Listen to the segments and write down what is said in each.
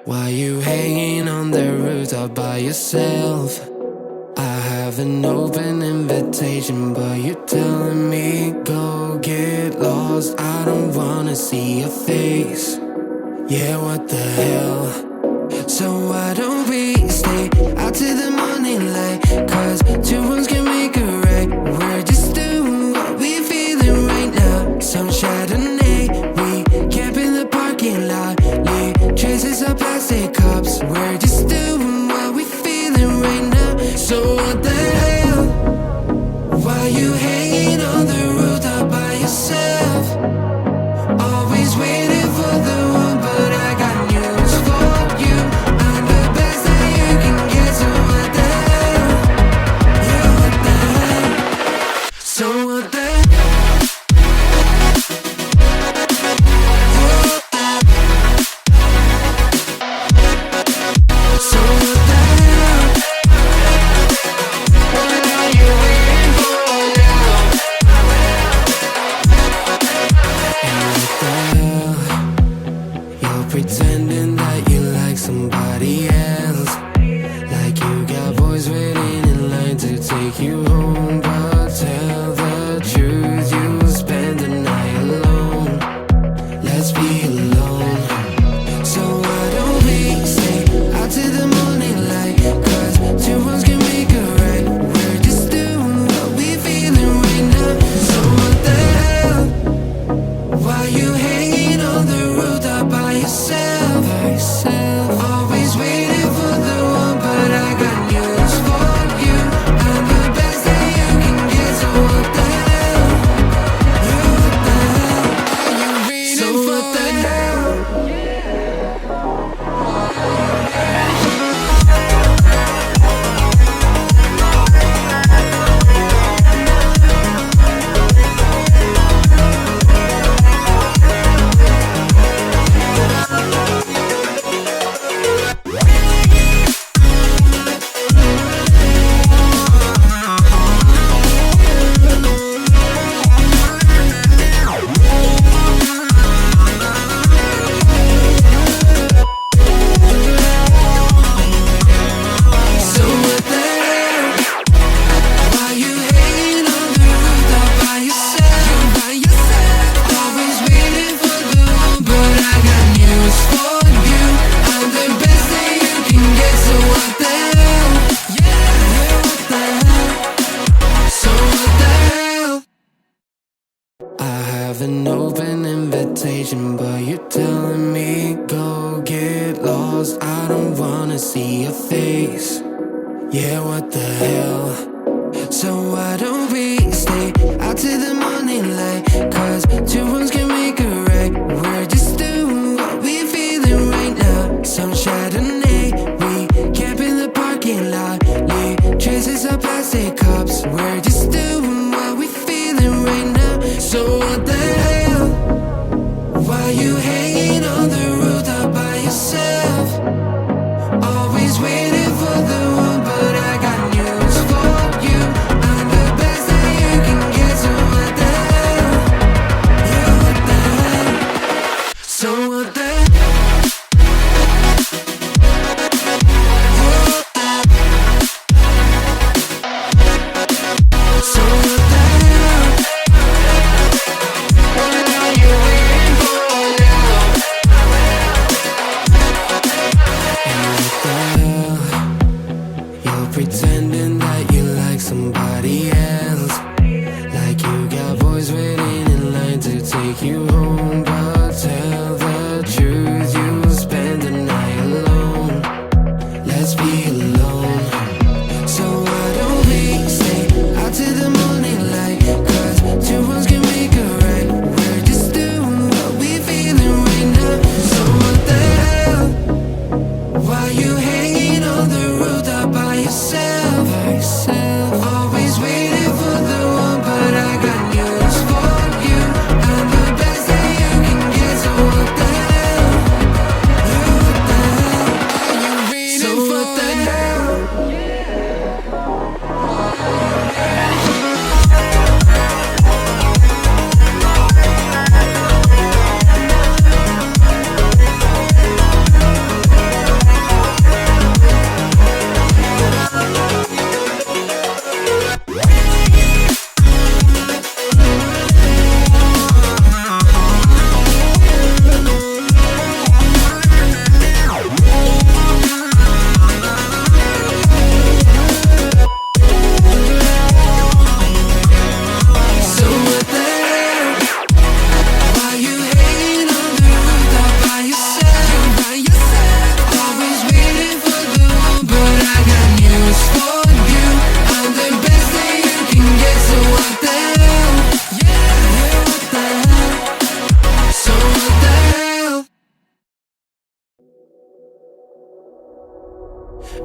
Why you hanging on the roof all by yourself? I have an open invitation, but you're telling me go get lost. I don't wanna see your face. Yeah, what the hell? So why don't we stay out till the morning light? Cause two wrongs can make a right. We're just doing what we feeling right now. Some Chardonnay, we camp in the parking lot. Leave traces of plastic cups. We're just doing what we feeling right now. So what the hell? Why you hanging on the rooftop by yourself? Always waiting for the one, but I got news for you. I'm the best that you can get, so what the hell? Yeah, what the hell? So what the hell? So what the hell? What are you waiting for now? And what the hell? You're pretending that you like somebody else, like you got boys waiting in line to take you home. But tell the truth, you'll spend the night alone. Let's be alone. So why don't we stay out till the morning light? Cause two wrongs can make a right. We're just doing what we feeling right now. So what the hell? Why you hanging on the rooftop by yourself? Always waiting for the one, but I got news for you. I'm the best that you can get, so what the hell? Yeah, what the hell? Are you waiting so what the hell? So what the hell? Why you hanging on the rooftop by yourself? Always waiting for the one, but I got news for you. I'm the best that you can get, so what the hell? Yeah, what the hell? So what the hell? I have an open invitation, but you're telling me go get lost. I don't wanna see your face. Yeah, what the hell? So why don't we stay out till the morning light? Cause two wrongs can make a right. We're just doing what we feeling right now. Some Chardonnay, we camp in the parking lot. Leave traces of plastic cups. We're just doing what we feeling right now. So what the hell? Why you hanging on the rooftop by yourself? Always waiting for the one, but I got news for you. I'm the best that you can get, so what the hell? Yeah, what the hell?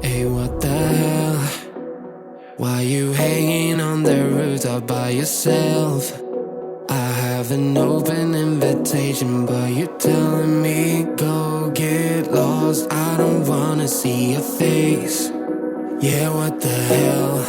Hey, what the hell? Why you hanging on the rooftop by yourself? I have an open invitation, but you're telling me go get lost. I don't wanna see your face. Yeah, what the hell?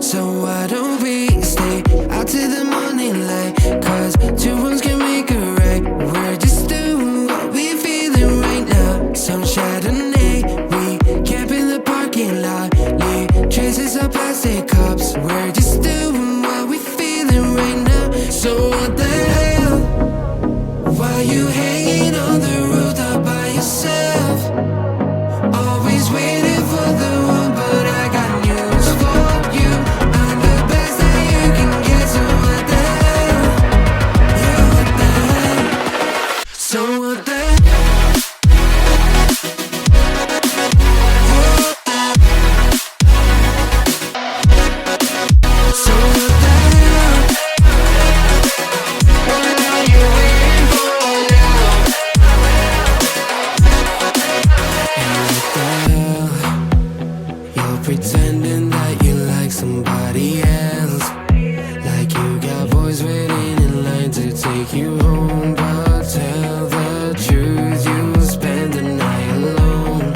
So why don't we stay out till the morning light? Cause two wrongs can make a right. We're just doing what we feeling right now. Some Chardonnay, we camp in the parking lot. Leave traces of plastic cups. We're just doing what we feeling right now. So what the hell? Why you hanging on the rooftop by yourself? Always waiting for the one, but I got news for you. I'm the best that you can get, so what the hell? Yeah, what the hell? So what the hell? So what the hell? What are you waiting for now? And what the hell? You're pretending that you like somebody else, like you got boys waiting in line to take you home. But tell the truth, you'll spend the night alone.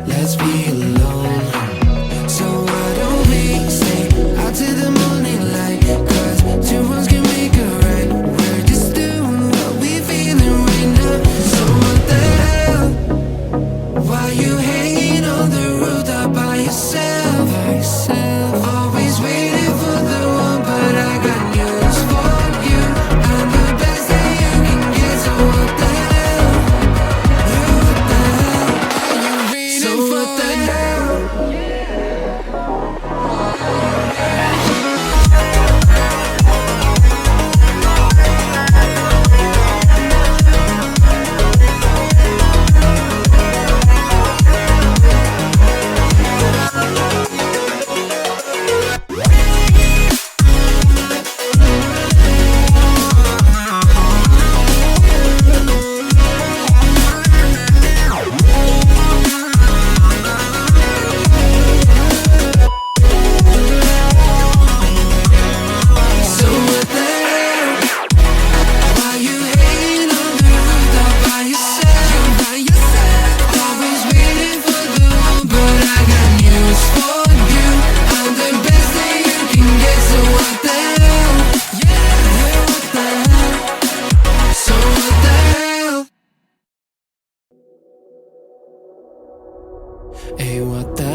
Let's be alone. So why don't we stay out till the morning light? Cause two wrongs can make a right. We're just doing what we feeling right now. So what the hell? Why you hanging on the rooftop by yourself? Always waiting for the one, but I got news for you. I'm the best that you can get, so what the hell? Yeah, what the hell? Are you ready so what the hell? So what the hell? Why you hanging on the rooftop by yourself? Always waiting for the one, but I got news for you. I'm the best that you can get, so what the hell? Yeah, what the hell? So what the hell? Hey, what the